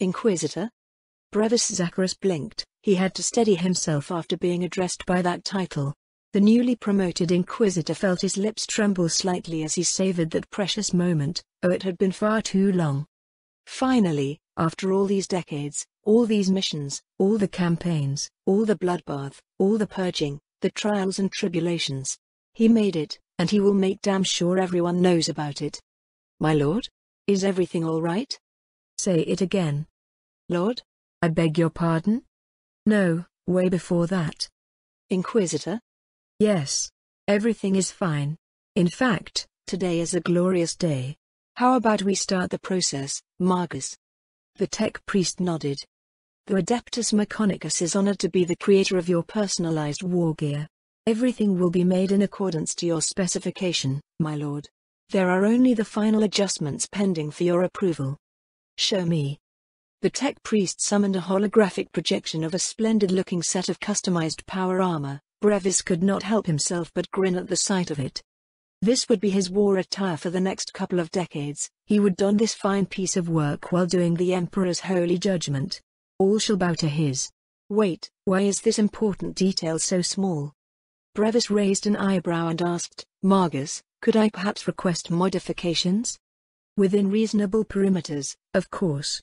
Inquisitor? Brevis Zacharos blinked. He had to steady himself after being addressed by that title. The newly promoted Inquisitor felt his lips tremble slightly as he savored that precious moment. Oh, it had been far too long. Finally, after all these decades, all these missions, all the campaigns, all the bloodbath, all the purging, the trials and tribulations. He made it, and he will make damn sure everyone knows about it. My lord? Is everything all right? Say it again. Lord? I beg your pardon? No, way before that. Inquisitor? Yes. Everything is fine. In fact, today is a glorious day. How about we start the process, Magus? The tech priest nodded. The Adeptus Mechanicus is honored to be the creator of your personalized war gear. Everything will be made in accordance to your specification, my lord. There are only the final adjustments pending for your approval. Show me. The tech priest summoned a holographic projection of a splendid-looking set of customized power armor. Brevis could not help himself but grin at the sight of it. This would be his war attire for the next couple of decades. He would don this fine piece of work while doing the Emperor's holy judgment. All shall bow to his. Wait, why is this important detail so small? Brevis raised an eyebrow and asked, Magus, could I perhaps request modifications? Within reasonable perimeters, of course.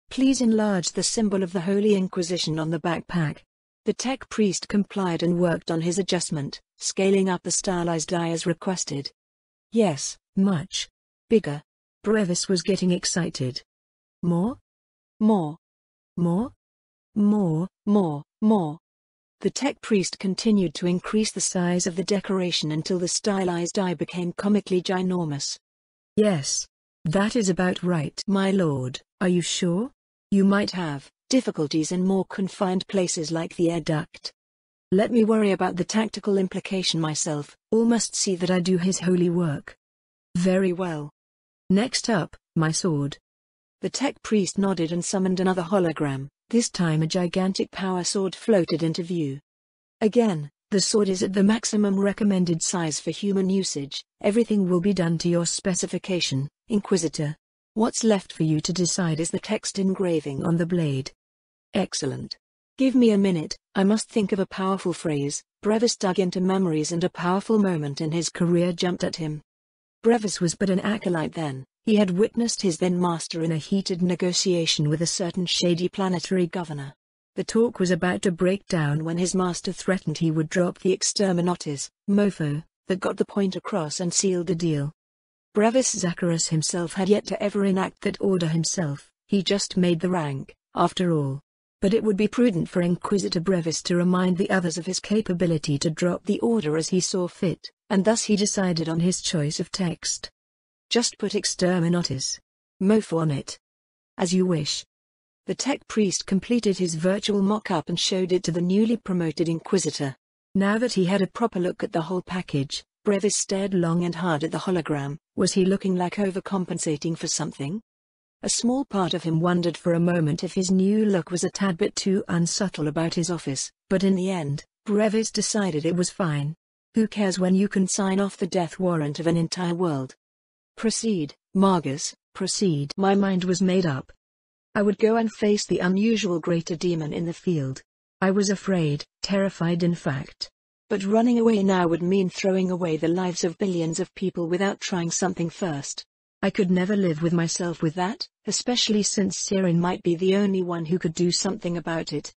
Please enlarge the symbol of the Holy Inquisition on the backpack. The tech priest complied and worked on his adjustment, scaling up the stylized eye as requested. Yes, much bigger. Brevis was getting excited. More? More. More? More. More. The tech priest continued to increase the size of the decoration until the stylized eye became comically ginormous. Yes. That is about right, my lord. Are you sure? You might have difficulties in more confined places like the air duct. Let me worry about the tactical implication myself. All must see that I do his holy work. Very well. Next up, my sword. The tech priest nodded and summoned another hologram. This time a gigantic power sword floated into view. Again, the sword is at the maximum recommended size for human usage. Everything will be done to your specification, Inquisitor. What's left for you to decide is the text engraving on the blade. Excellent. Give me a minute, I must think of a powerful phrase. Brevis dug into memories and a powerful moment in his career jumped at him. Brevis was but an acolyte then. He had witnessed his then master in a heated negotiation with a certain shady planetary governor. The talk was about to break down when his master threatened he would drop the exterminatus, mofo, that got the point across and sealed the deal. Brevis Zacharos himself had yet to ever enact that order himself. He just made the rank, after all. But it would be prudent for Inquisitor Brevis to remind the others of his capability to drop the order as he saw fit, and thus he decided on his choice of text. Just put exterminatus, mofo on it. As you wish. The tech priest completed his virtual mock-up and showed it to the newly promoted Inquisitor. Now that he had a proper look at the whole package, Brevis stared long and hard at the hologram. Was he looking like overcompensating for something? A small part of him wondered for a moment if his new look was a tad bit too unsubtle about his office, but in the end, Brevis decided it was fine. Who cares when you can sign off the death warrant of an entire world? Proceed, Magus, proceed. My mind was made up. I would go and face the unusual greater demon in the field. I was afraid, terrified in fact. But running away now would mean throwing away the lives of billions of people without trying something first. I could never live with myself with that, especially since SYRINE might be the only one who could do something about it.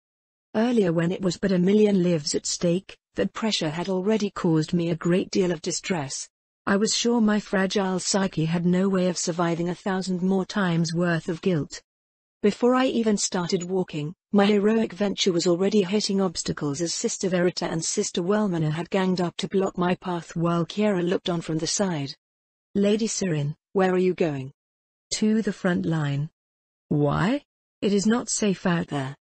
Earlier when it was but 1 million lives at stake, that pressure had already caused me a great deal of distress. I was sure my fragile psyche had no way of surviving 1,000 more times worth of guilt. Before I even started walking, my heroic venture was already hitting obstacles as Sister Verita and Sister Wellmanor had ganged up to block my path while Kiera looked on from the side. Lady SYRINE, where are you going? To the front line. Why? It is not safe out there.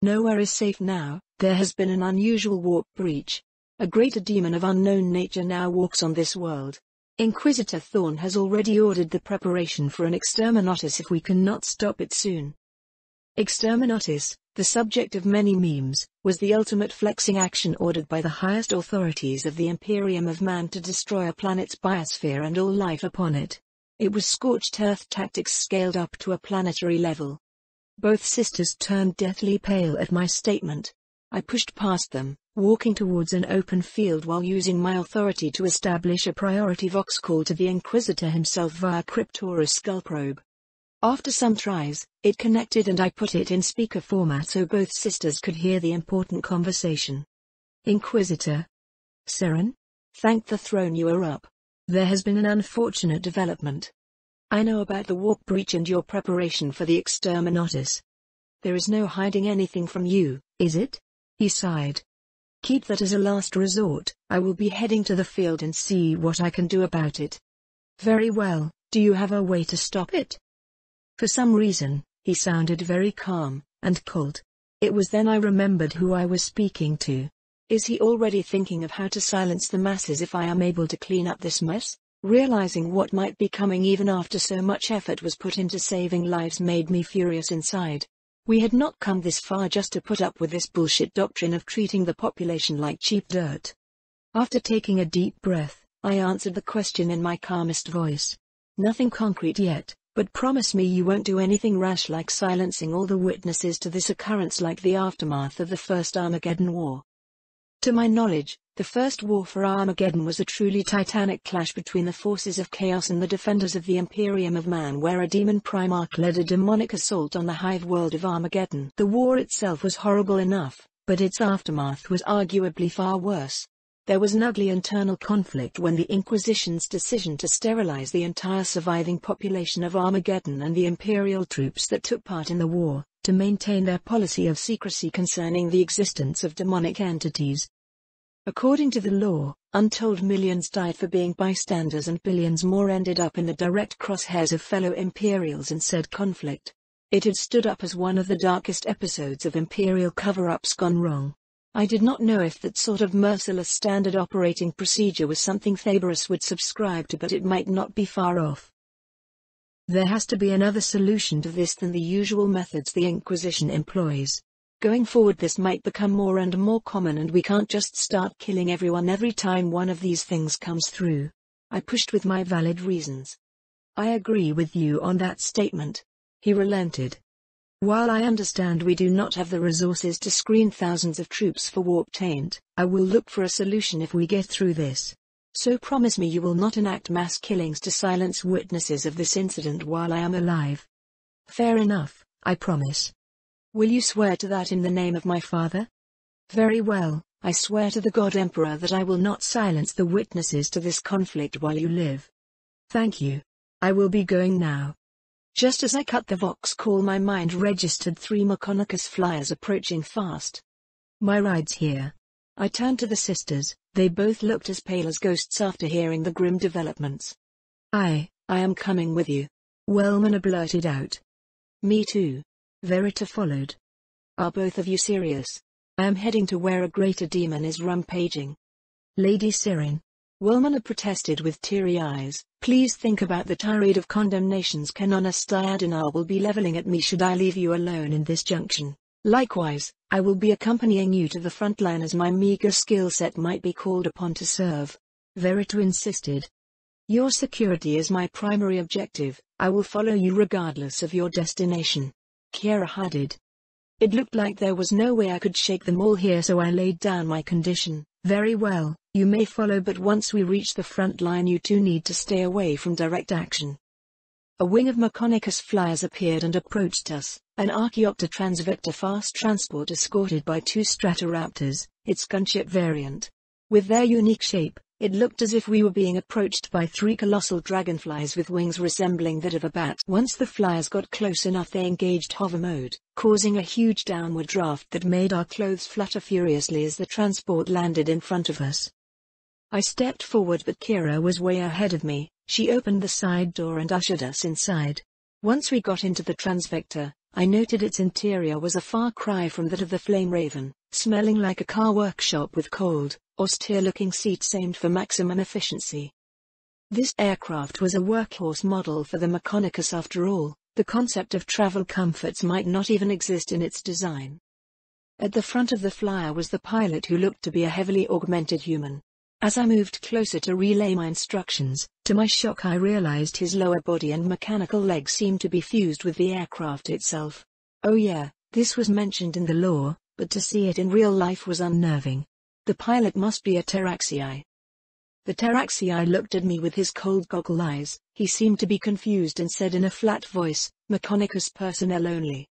Nowhere is safe now. There has been an unusual warp breach. A greater demon of unknown nature now walks on this world. Inquisitor Thorn has already ordered the preparation for an exterminatus if we cannot stop it soon. Exterminatus, the subject of many memes, was the ultimate flexing action ordered by the highest authorities of the Imperium of Man to destroy a planet's biosphere and all life upon it. It was scorched earth tactics scaled up to a planetary level. Both sisters turned deathly pale at my statement. I pushed past them, walking towards an open field while using my authority to establish a priority vox call to the Inquisitor himself via Cryptora's skull probe. After some tries, it connected and I put it in speaker format so both sisters could hear the important conversation. Inquisitor. SYRINE? Thank the throne you are up. There has been an unfortunate development. I know about the warp breach and your preparation for the exterminatus. There is no hiding anything from you, is it? He sighed. Keep that as a last resort. I will be heading to the field and see what I can do about it. Very well, do you have a way to stop it? For some reason, he sounded very calm and cold. It was then I remembered who I was speaking to. Is he already thinking of how to silence the masses if I am able to clean up this mess? Realizing what might be coming even after so much effort was put into saving lives made me furious inside. We had not come this far just to put up with this bullshit doctrine of treating the population like cheap dirt. After taking a deep breath, I answered the question in my calmest voice. Nothing concrete yet, but promise me you won't do anything rash like silencing all the witnesses to this occurrence like the aftermath of the First Armageddon War. To my knowledge, the first war for Armageddon was a truly titanic clash between the forces of chaos and the defenders of the Imperium of Man, where a demon Primarch led a demonic assault on the hive world of Armageddon. The war itself was horrible enough, but its aftermath was arguably far worse. There was an ugly internal conflict when the Inquisition's decision to sterilize the entire surviving population of Armageddon and the Imperial troops that took part in the war, to maintain their policy of secrecy concerning the existence of demonic entities. According to the law, untold millions died for being bystanders and billions more ended up in the direct crosshairs of fellow Imperials in said conflict. It had stood up as one of the darkest episodes of Imperial cover-ups gone wrong. I did not know if that sort of merciless standard operating procedure was something Thaberus would subscribe to, but it might not be far off. There has to be another solution to this than the usual methods the Inquisition employs. Going forward this might become more and more common and we can't just start killing everyone every time one of these things comes through. I pushed with my valid reasons. I agree with you on that statement. He relented. While I understand we do not have the resources to screen thousands of troops for warp taint, I will look for a solution if we get through this. So promise me you will not enact mass killings to silence witnesses of this incident while I am alive. Fair enough, I promise. Will you swear to that in the name of my father? Very well, I swear to the God Emperor that I will not silence the witnesses to this conflict while you live. Thank you. I will be going now. Just as I cut the vox call, my mind registered 3 Mechonicus flyers approaching fast. My ride's here. I turned to the sisters, they both looked as pale as ghosts after hearing the grim developments. I am coming with you. Wellmanor blurted out. Me too. Verita followed. Are both of you serious? I am heading to where a greater demon is rampaging. Lady SYRINE. Wellmanor protested with teary eyes. Please think about the tirade of condemnations Canonus Diadonar will be leveling at me should I leave you alone in this junction. Likewise, I will be accompanying you to the front line as my meager skill set might be called upon to serve. Verita insisted. Your security is my primary objective. I will follow you regardless of your destination. Kiera added. It looked like there was no way I could shake them all here, so I laid down my condition. Very well, you may follow, but once we reach the front line you two need to stay away from direct action. A wing of Mechonicus flyers appeared and approached us, an Archaeopter Transvector fast transport escorted by 2 Stratoraptors, its gunship variant. With their unique shape, it looked as if we were being approached by 3 colossal dragonflies with wings resembling that of a bat. Once the flyers got close enough they engaged hover mode, causing a huge downward draft that made our clothes flutter furiously as the transport landed in front of us. I stepped forward but Kiera was way ahead of me. She opened the side door and ushered us inside. Once we got into the Transvector, I noted its interior was a far cry from that of the Flame Raven, smelling like a car workshop with cold, austere-looking seats aimed for maximum efficiency. This aircraft was a workhorse model for the Mechonicus after all. The concept of travel comforts might not even exist in its design. At the front of the flyer was the pilot, who looked to be a heavily augmented human. As I moved closer to relay my instructions, to my shock I realized his lower body and mechanical legs seemed to be fused with the aircraft itself. Oh yeah, this was mentioned in the lore, but to see it in real life was unnerving. The pilot must be a Taraxii. The Taraxii looked at me with his cold goggle eyes. He seemed to be confused and said in a flat voice, "Mechanicus personnel only."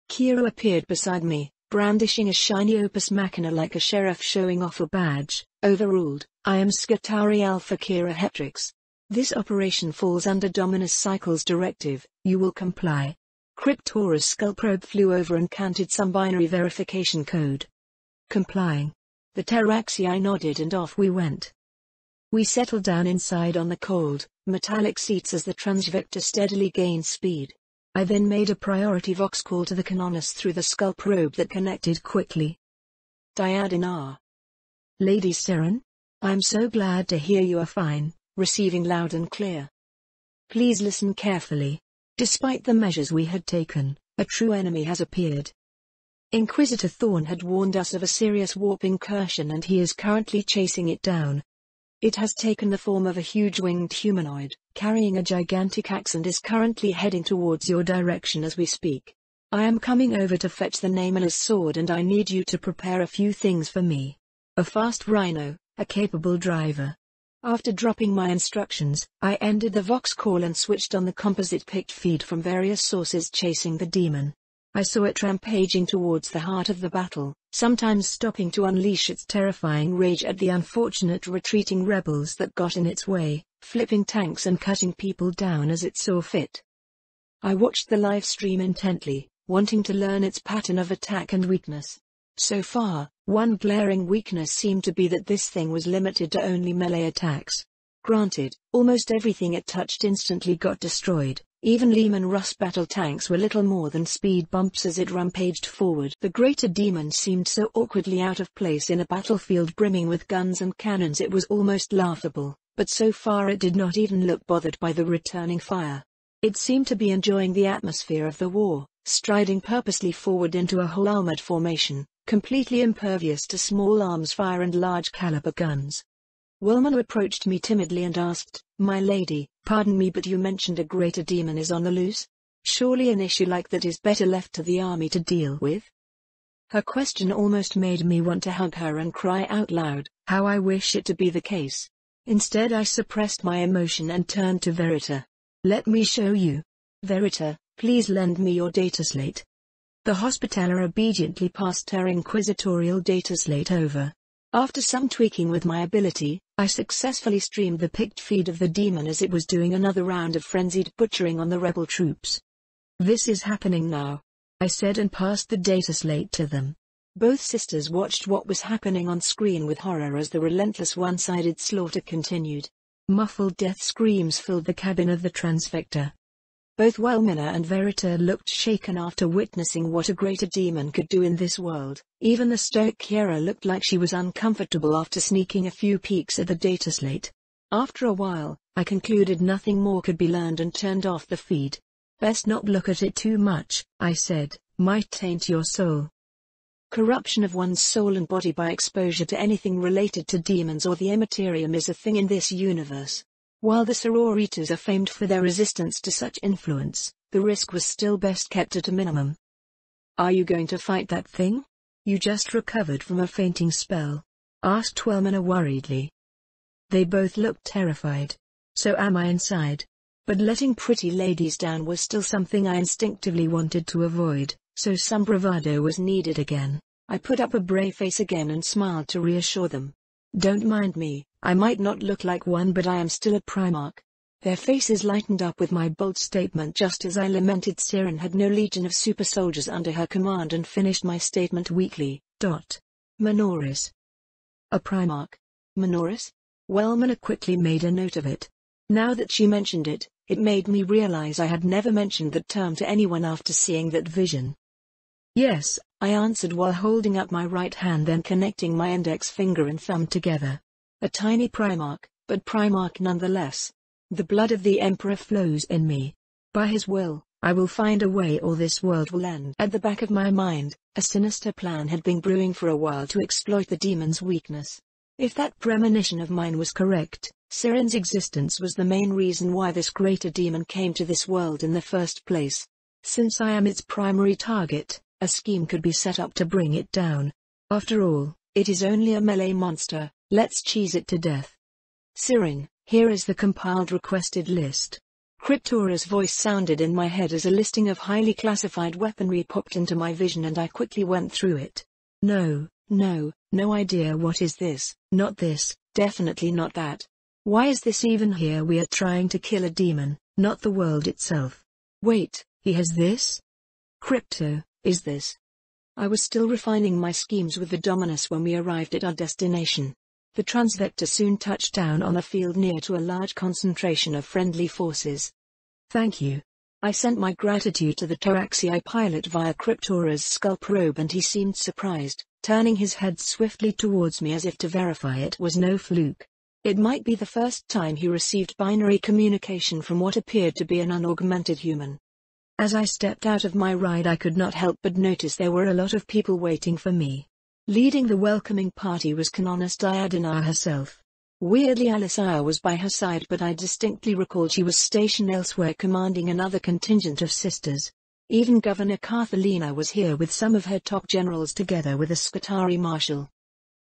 Kira appeared beside me, brandishing a shiny opus machina like a sheriff showing off a badge. "Overruled. I am Scutauri Alpha Kira Hetrix. This operation falls under Dominus Cycle's directive. You will comply." Cryptora's skull probe flew over and counted some binary verification code. "Complying." The Taraxii nodded and off we went. We settled down inside on the cold, metallic seats as the transvector steadily gained speed. I then made a priority vox call to the Canonus through the skull probe that connected quickly. "Diadinar. Lady SYRINE? I am so glad to hear you are fine," receiving loud and clear. "Please listen carefully. Despite the measures we had taken, a true enemy has appeared. Inquisitor Thorn had warned us of a serious warp incursion and he is currently chasing it down. It has taken the form of a huge winged humanoid, carrying a gigantic axe and is currently heading towards your direction as we speak. I am coming over to fetch the Nameless sword and I need you to prepare a few things for me. A fast rhino, a capable driver." After dropping my instructions, I ended the vox call and switched on the composite picked feed from various sources chasing the demon. I saw it rampaging towards the heart of the battle, sometimes stopping to unleash its terrifying rage at the unfortunate retreating rebels that got in its way, flipping tanks and cutting people down as it saw fit. I watched the live stream intently, wanting to learn its pattern of attack and weakness. So far, one glaring weakness seemed to be that this thing was limited to only melee attacks. Granted, almost everything it touched instantly got destroyed. Even Lehman Russ battle tanks were little more than speed bumps as it rampaged forward. The greater demon seemed so awkwardly out of place in a battlefield brimming with guns and cannons it was almost laughable, but so far it did not even look bothered by the returning fire. It seemed to be enjoying the atmosphere of the war, striding purposely forward into a whole armored formation, completely impervious to small arms fire and large caliber guns. Wellman approached me timidly and asked, "My lady, pardon me but you mentioned a greater demon is on the loose? Surely an issue like that is better left to the army to deal with?" Her question almost made me want to hug her and cry out loud, "How I wish it to be the case." Instead I suppressed my emotion and turned to Verita. "Let me show you. Verita, please lend me your dataslate." The Hospitaller obediently passed her inquisitorial dataslate over. After some tweaking with my ability, I successfully streamed the picked feed of the demon as it was doing another round of frenzied butchering on the rebel troops. "This is happening now," I said and passed the dataslate to them. Both sisters watched what was happening on screen with horror as the relentless one-sided slaughter continued. Muffled death screams filled the cabin of the transvector. Both Wellmina and Verita looked shaken after witnessing what a greater demon could do in this world. Even the stoic Kiera looked like she was uncomfortable after sneaking a few peeks at the dataslate. After a while, I concluded nothing more could be learned and turned off the feed. "Best not look at it too much," I said, "might taint your soul." Corruption of one's soul and body by exposure to anything related to demons or the Immaterium is a thing in this universe. While the sororitas are famed for their resistance to such influence, the risk was still best kept at a minimum. "Are you going to fight that thing? You just recovered from a fainting spell?" asked Wellmina worriedly. They both looked terrified. So am I inside. But letting pretty ladies down was still something I instinctively wanted to avoid, so some bravado was needed again. I put up a brave face again and smiled to reassure them. "Don't mind me, I might not look like one but I am still a Primarch." Their faces lightened up with my bold statement just as I lamented SYRINE had no legion of super soldiers under her command and finished my statement weakly. Minoris. A Primarch. Minoris? Wellmina quickly made a note of it. Now that she mentioned it, it made me realize I had never mentioned that term to anyone after seeing that vision. "Yes," I answered while holding up my right hand then connecting my index finger and thumb together. "A tiny Primarch, but Primarch nonetheless. The blood of the Emperor flows in me. By his will, I will find a way or this world will end." At the back of my mind, a sinister plan had been brewing for a while to exploit the demon's weakness. If that premonition of mine was correct, SYRINE's existence was the main reason why this greater demon came to this world in the first place. Since I am its primary target, a scheme could be set up to bring it down. After all, it is only a melee monster, let's cheese it to death. SYRINE, here is the compiled requested list. Cryptora's voice sounded in my head as a listing of highly classified weaponry popped into my vision and I quickly went through it. No idea what is this, not this, definitely not that. Why is this even here? We are trying to kill a demon, not the world itself. Wait, he has this? Crypto, is this? I was still refining my schemes with the Dominus when we arrived at our destination. The transvector soon touched down on a field near to a large concentration of friendly forces. Thank you. I sent my gratitude to the Toraxii pilot via Cryptora's skull probe and he seemed surprised, turning his head swiftly towards me as if to verify it was no fluke. It might be the first time he received binary communication from what appeared to be an unaugmented human. As I stepped out of my ride I could not help but notice there were a lot of people waiting for me. Leading the welcoming party was Canonist Iadina herself. Weirdly Alisaya was by her side but I distinctly recalled she was stationed elsewhere commanding another contingent of sisters. Even Governor Carthalina was here with some of her top generals together with a Skitarii marshal.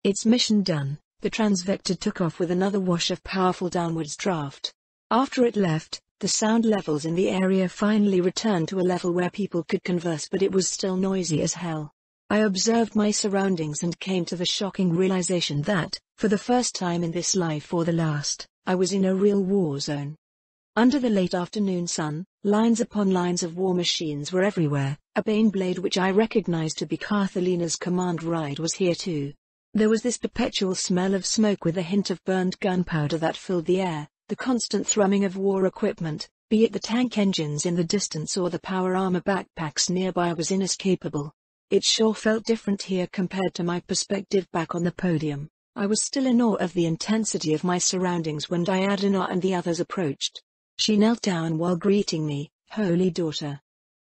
Its mission done, the transvector took off with another wash of powerful downwards draft. After it left, the sound levels in the area finally returned to a level where people could converse but it was still noisy as hell. I observed my surroundings and came to the shocking realization that, for the first time in this life or the last, I was in a real war zone. Under the late afternoon sun, lines upon lines of war machines were everywhere. A Baneblade which I recognized to be Carthalina's command ride was here too. There was this perpetual smell of smoke with a hint of burned gunpowder that filled the air, the constant thrumming of war equipment, be it the tank engines in the distance or the power armor backpacks nearby was inescapable. It sure felt different here compared to my perspective back on the podium. I was still in awe of the intensity of my surroundings when Diadina and the others approached. She knelt down while greeting me, "Holy Daughter."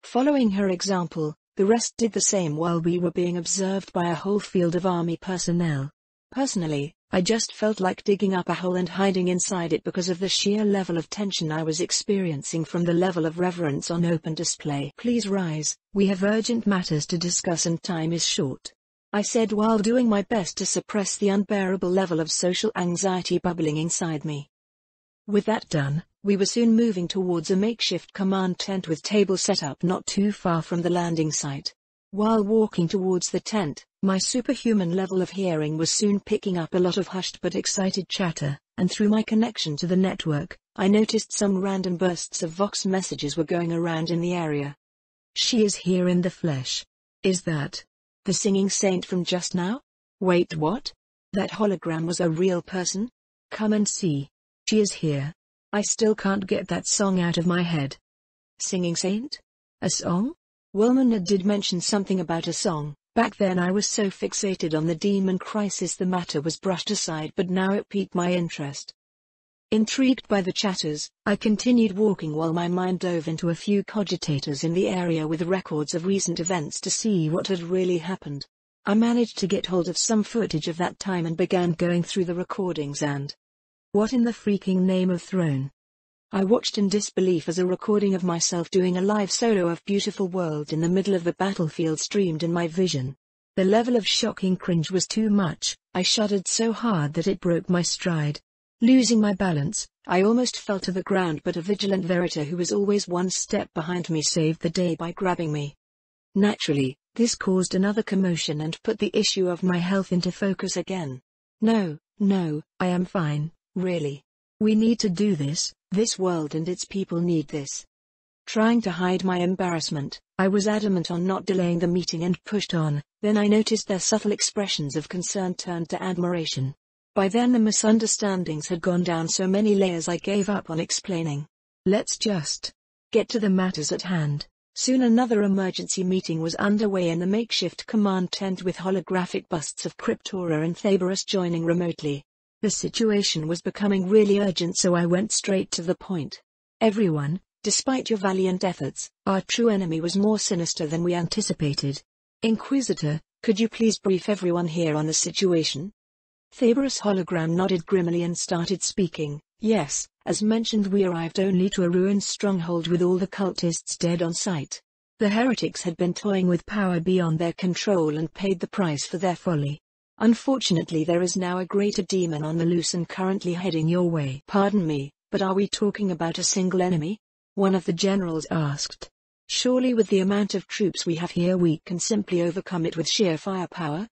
Following her example, the rest did the same while we were being observed by a whole field of army personnel. Personally, I just felt like digging up a hole and hiding inside it because of the sheer level of tension I was experiencing from the level of reverence on open display. "Please rise, we have urgent matters to discuss and time is short," I said while doing my best to suppress the unbearable level of social anxiety bubbling inside me. With that done, we were soon moving towards a makeshift command tent with tables set up not too far from the landing site. While walking towards the tent, my superhuman level of hearing was soon picking up a lot of hushed but excited chatter, and through my connection to the network, I noticed some random bursts of Vox messages were going around in the area. "She is here in the flesh. Is that the singing saint from just now? Wait, what? That hologram was a real person? Come and see. She is here. I still can't get that song out of my head. Singing saint? A song? Wilmana did mention something about a song. Back then I was so fixated on the demon crisis the matter was brushed aside but now it piqued my interest. Intrigued by the chatters, I continued walking while my mind dove into a few cogitators in the area with records of recent events to see what had really happened. I managed to get hold of some footage of that time and began going through the recordings and... what in the freaking name of Throne? I watched in disbelief as a recording of myself doing a live solo of Beautiful World in the middle of the battlefield streamed in my vision. The level of shocking cringe was too much. I shuddered so hard that it broke my stride. Losing my balance, I almost fell to the ground but a vigilant Verita who was always one step behind me saved the day by grabbing me. Naturally, this caused another commotion and put the issue of my health into focus again. No, I am fine, really. We need to do this. This world and its people need this. Trying to hide my embarrassment, I was adamant on not delaying the meeting and pushed on. Then I noticed their subtle expressions of concern turned to admiration. By then the misunderstandings had gone down so many layers I gave up on explaining. Let's just get to the matters at hand. Soon another emergency meeting was underway in the makeshift command tent with holographic busts of Cryptora and Thaberus joining remotely. The situation was becoming really urgent so I went straight to the point. Everyone, despite your valiant efforts, our true enemy was more sinister than we anticipated. Inquisitor, could you please brief everyone here on the situation? Thaberus hologram nodded grimly and started speaking. Yes, as mentioned we arrived only to a ruined stronghold with all the cultists dead on sight. The heretics had been toying with power beyond their control and paid the price for their folly. Unfortunately, there is now a greater demon on the loose and currently heading your way. Pardon me, but are we talking about a single enemy? One of the generals asked. Surely with the amount of troops we have here we can simply overcome it with sheer firepower?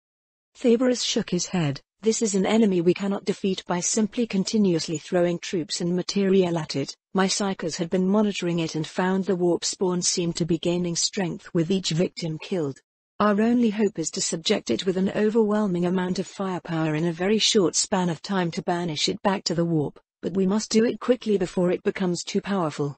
Thaberus shook his head. This is an enemy we cannot defeat by simply continuously throwing troops and material at it. My psychers had been monitoring it and found the warp spawn seemed to be gaining strength with each victim killed. Our only hope is to subject it with an overwhelming amount of firepower in a very short span of time to banish it back to the warp, but we must do it quickly before it becomes too powerful.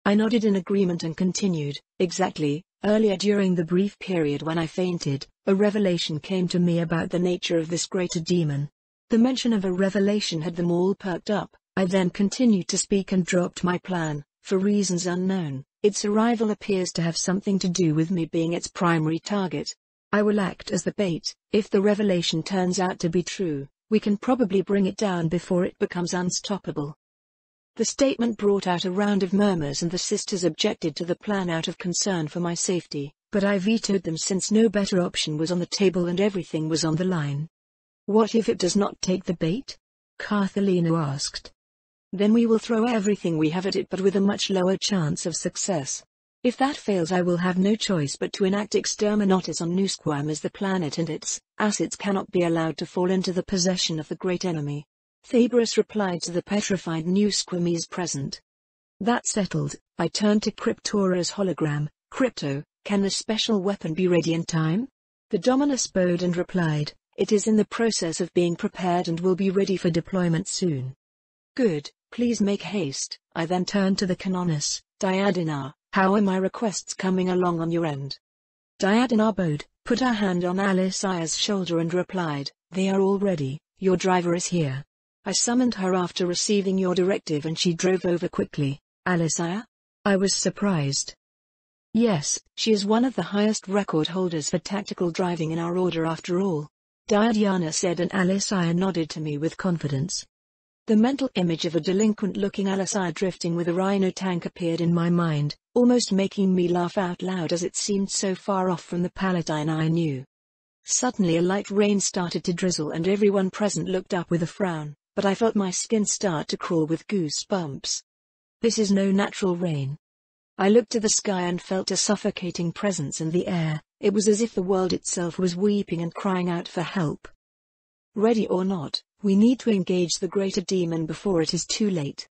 I nodded in agreement and continued. Exactly. Earlier during the brief period when I fainted, a revelation came to me about the nature of this greater demon. The mention of a revelation had them all perked up. I then continued to speak and dropped my plan. For reasons unknown, its arrival appears to have something to do with me being its primary target. I will act as the bait. If the revelation turns out to be true, we can probably bring it down before it becomes unstoppable. The statement brought out a round of murmurs and the sisters objected to the plan out of concern for my safety, but I vetoed them since no better option was on the table and everything was on the line. What if it does not take the bait? Carthelina asked. Then we will throw everything we have at it but with a much lower chance of success. If that fails I will have no choice but to enact exterminatus on Nusquam as the planet and its assets cannot be allowed to fall into the possession of the great enemy. Thaberus replied to the petrified Nusquamese present. That settled, I turned to Cryptora's hologram. Crypto, can the special weapon be ready in time? The Dominus bowed and replied, it is in the process of being prepared and will be ready for deployment soon. Good, please make haste. I then turned to the Canonus. Diadina, how are my requests coming along on your end? Diadina bowed, put her hand on Alicia's shoulder and replied, they are all ready, your driver is here. I summoned her after receiving your directive and she drove over quickly. Alicia? I was surprised. Yes, she is one of the highest record holders for tactical driving in our order after all. Diana said and Alicia nodded to me with confidence. The mental image of a delinquent-looking Alicia drifting with a rhino tank appeared in my mind, almost making me laugh out loud as it seemed so far off from the Palatine I knew. Suddenly a light rain started to drizzle and everyone present looked up with a frown, but I felt my skin start to crawl with goosebumps. This is no natural rain. I looked to the sky and felt a suffocating presence in the air. It was as if the world itself was weeping and crying out for help. Ready or not, we need to engage the greater demon before it is too late.